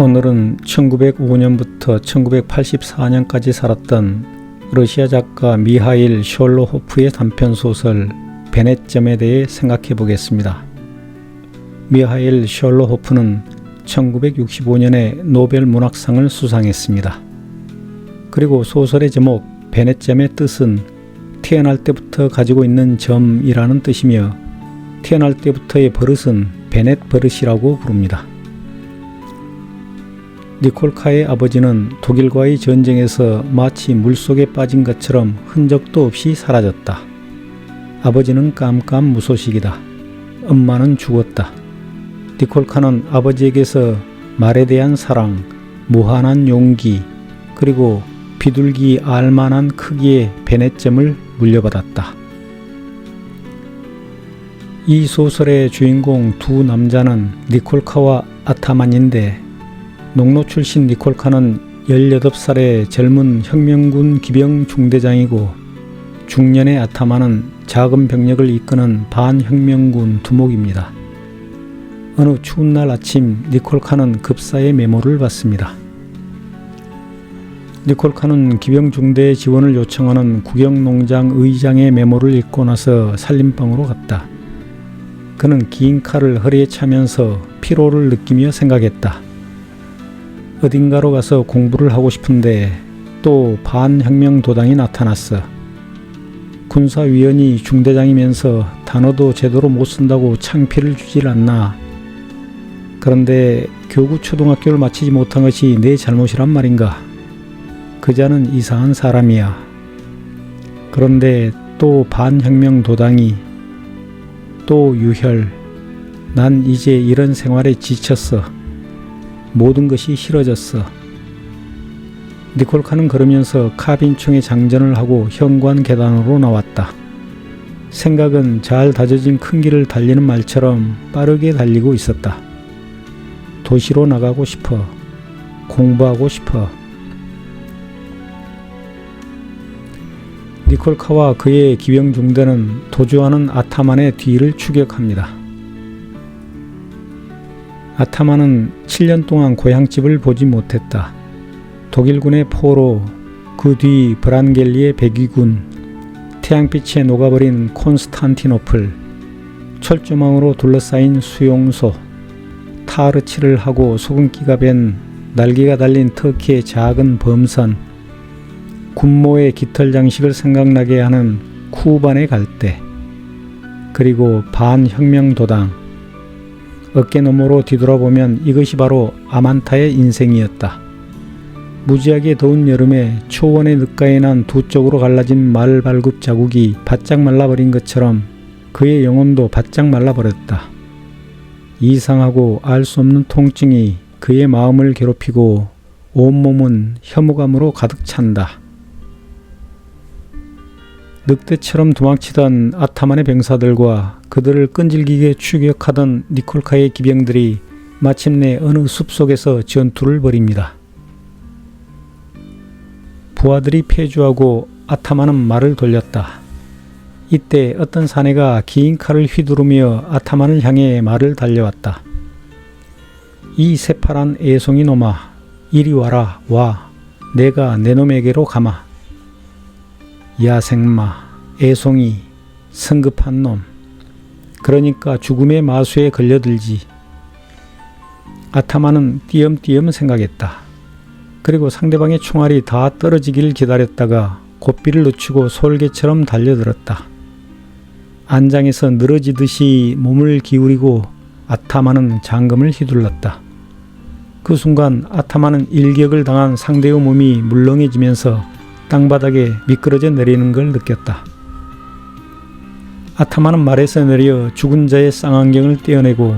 오늘은 1905년부터 1984년까지 살았던 러시아 작가 미하일 숄로호프의 단편소설 베넷점에 대해 생각해 보겠습니다. 미하일 숄로호프는 1965년에 노벨 문학상을 수상했습니다. 그리고 소설의 제목 베넷점의 뜻은 태어날 때부터 가지고 있는 점이라는 뜻이며 태어날 때부터의 버릇은 베넷 버릇이라고 부릅니다. 니콜카의 아버지는 독일과의 전쟁에서 마치 물속에 빠진 것처럼 흔적도 없이 사라졌다. 아버지는 깜깜무소식이다. 엄마는 죽었다. 니콜카는 아버지에게서 말에 대한 사랑, 무한한 용기, 그리고 비둘기 알만한 크기의 베넷점을 물려받았다. 이 소설의 주인공 두 남자는 니콜카와 아타만인데 농노 출신 니콜카는 18살의 젊은 혁명군 기병 중대장이고 중년의 아타만은 작은 병력을 이끄는 반혁명군 두목입니다. 어느 추운 날 아침 니콜카는 급사의 메모를 받습니다. 니콜카는 기병 중대의 지원을 요청하는 구경농장 의장의 메모를 읽고 나서 살림방으로 갔다. 그는 긴 칼을 허리에 차면서 피로를 느끼며 생각했다. 어딘가로 가서 공부를 하고 싶은데 또 반혁명 도당이 나타났어. 군사위원이 중대장이면서 단어도 제대로 못 쓴다고 창피를 주질 않나. 그런데 교구 초등학교를 마치지 못한 것이 내 잘못이란 말인가. 그자는 이상한 사람이야. 그런데 또 반혁명 도당이, 또 유혈. 난 이제 이런 생활에 지쳤어. 모든 것이 싫어졌어. 니콜카는 그러면서 카빈총에 장전을 하고 현관 계단으로 나왔다. 생각은 잘 다져진 큰 길을 달리는 말처럼 빠르게 달리고 있었다. 도시로 나가고 싶어. 공부하고 싶어. 니콜카와 그의 기병 중대는 도주하는 아타만의 뒤를 추격합니다. 아타만은 7년 동안 고향집을 보지 못했다. 독일군의 포로, 그 뒤 브란겔리의 백위군, 태양빛에 녹아버린 콘스탄티노플, 철조망으로 둘러싸인 수용소, 타르치를 하고 소금기가 밴 날개가 달린 터키의 작은 범선, 군모의 깃털 장식을 생각나게 하는 쿠반의 갈대, 그리고 반혁명도당. 어깨너머로 뒤돌아보면 이것이 바로 아만타의 인생이었다. 무지하게 더운 여름에 초원의 늦가에 난 두 쪽으로 갈라진 말 발굽 자국이 바짝 말라버린 것처럼 그의 영혼도 바짝 말라버렸다. 이상하고 알 수 없는 통증이 그의 마음을 괴롭히고 온몸은 혐오감으로 가득 찬다. 늑대처럼 도망치던 아타만의 병사들과 그들을 끈질기게 추격하던 니콜카의 기병들이 마침내 어느 숲속에서 전투를 벌입니다. 부하들이 패주하고 아타만은 말을 돌렸다. 이때 어떤 사내가 긴 칼을 휘두르며 아타만을 향해 말을 달려왔다. 이 새파란 애송이 놈아, 이리 와라, 와. 내가 내 놈에게로 가마. 야생마, 애송이, 성급한 놈. 그러니까 죽음의 마수에 걸려들지. 아타만은 띄엄띄엄 생각했다. 그리고 상대방의 총알이 다 떨어지길 기다렸다가 고삐를 늦추고 솔개처럼 달려들었다. 안장에서 늘어지듯이 몸을 기울이고 아타만은 장검을 휘둘렀다. 그 순간 아타만은 일격을 당한 상대의 몸이 물렁해지면서 땅바닥에 미끄러져 내리는 걸 느꼈다. 아타만은 말에서 내려 죽은 자의 쌍안경을 떼어내고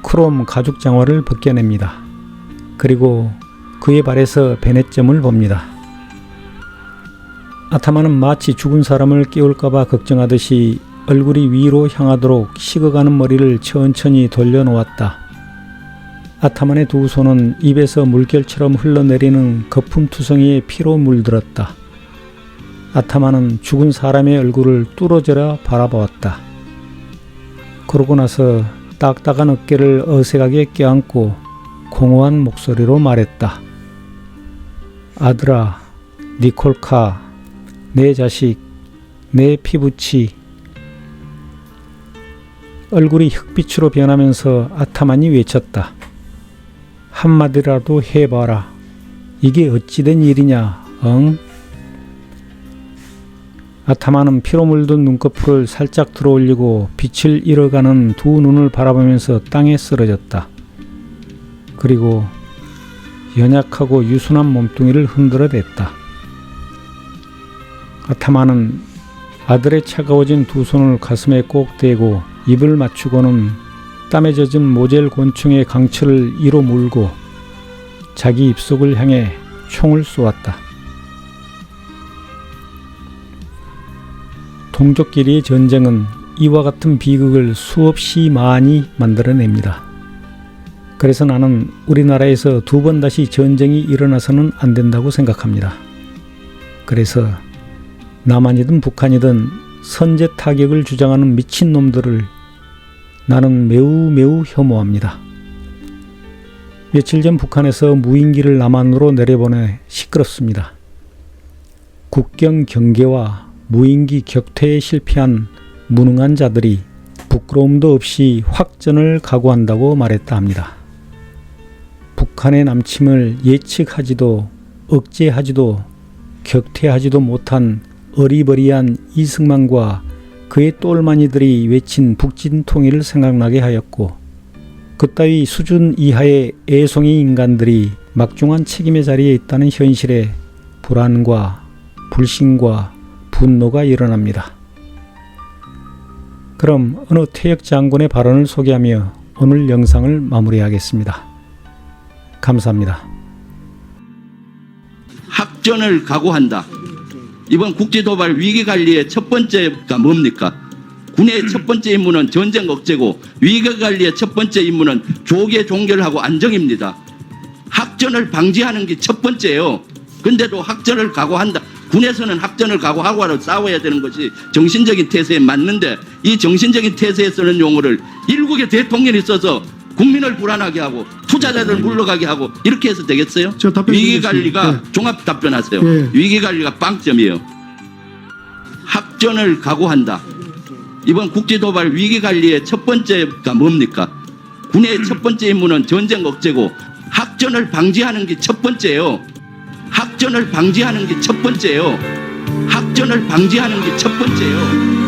크롬 가죽 장화를 벗겨냅니다. 그리고 그의 발에서 베넷점을 봅니다. 아타만은 마치 죽은 사람을 깨울까봐 걱정하듯이 얼굴이 위로 향하도록 식어가는 머리를 천천히 돌려놓았다. 아타만의 두 손은 입에서 물결처럼 흘러내리는 거품투성이에 피로 물들었다. 아타만은 죽은 사람의 얼굴을 뚫어져라 바라보았다. 그러고 나서 딱딱한 어깨를 어색하게 껴안고 공허한 목소리로 말했다. 아들아, 니콜카, 내 자식, 내 피부치. 얼굴이 흑빛으로 변하면서 아타만이 외쳤다. 한마디라도 해봐라. 이게 어찌된 일이냐, 응? 아타만은 피로 물든 눈꺼풀을 살짝 들어올리고 빛을 잃어가는 두 눈을 바라보면서 땅에 쓰러졌다. 그리고 연약하고 유순한 몸뚱이를 흔들어댔다. 아타만은 아들의 차가워진 두 손을 가슴에 꼭 대고 입을 맞추고는 땀에 젖은 모젤 곤충의 강철을 이로 물고 자기 입속을 향해 총을 쏘았다. 동족끼리의 전쟁은 이와 같은 비극을 수없이 많이 만들어냅니다. 그래서 나는 우리나라에서 두 번 다시 전쟁이 일어나서는 안 된다고 생각합니다. 그래서 남한이든 북한이든 선제 타격을 주장하는 미친놈들을 나는 매우 혐오합니다. 며칠 전 북한에서 무인기를 남한으로 내려보내 시끄럽습니다. 국경 경계와 무인기 격퇴에 실패한 무능한 자들이 부끄러움도 없이 확전을 각오한다고 말했다 합니다. 북한의 남침을 예측하지도 억제하지도 격퇴하지도 못한 어리버리한 이승만과 그의 똘마니들이 외친 북진 통일을 생각나게 하였고, 그따위 수준 이하의 애송이 인간들이 막중한 책임의 자리에 있다는 현실에 불안과 불신과 분노가 일어납니다. 그럼 어느 퇴역 장군의 발언을 소개하며 오늘 영상을 마무리하겠습니다. 감사합니다. 합전을 각오한다. 이번 국제도발 위기관리의 첫 번째가 뭡니까? 군의 첫 번째 임무는 전쟁 억제고 위기관리의 첫 번째 임무는 조계 종결하고 안정입니다. 학전을 방지하는 게 첫 번째예요. 근데도 학전을 각오한다. 군에서는 학전을 각오하고 싸워야 되는 것이 정신적인 태세에 맞는데, 이 정신적인 태세에 쓰는 용어를 일국의 대통령이 써서 국민을 불안하게 하고 투자자들 물러가게 하고 이렇게 해서 되겠어요? 위기관리가 네. 종합 답변하세요. 네. 위기관리가 빵점이에요. 합전을 각오한다. 이번 국제도발 위기관리의 첫 번째가 뭡니까? 군의 첫 번째 임무는 전쟁 억제고 학전을 방지하는 게 첫 번째예요. 학전을 방지하는 게 첫 번째예요. 학전을 방지하는 게 첫 번째예요.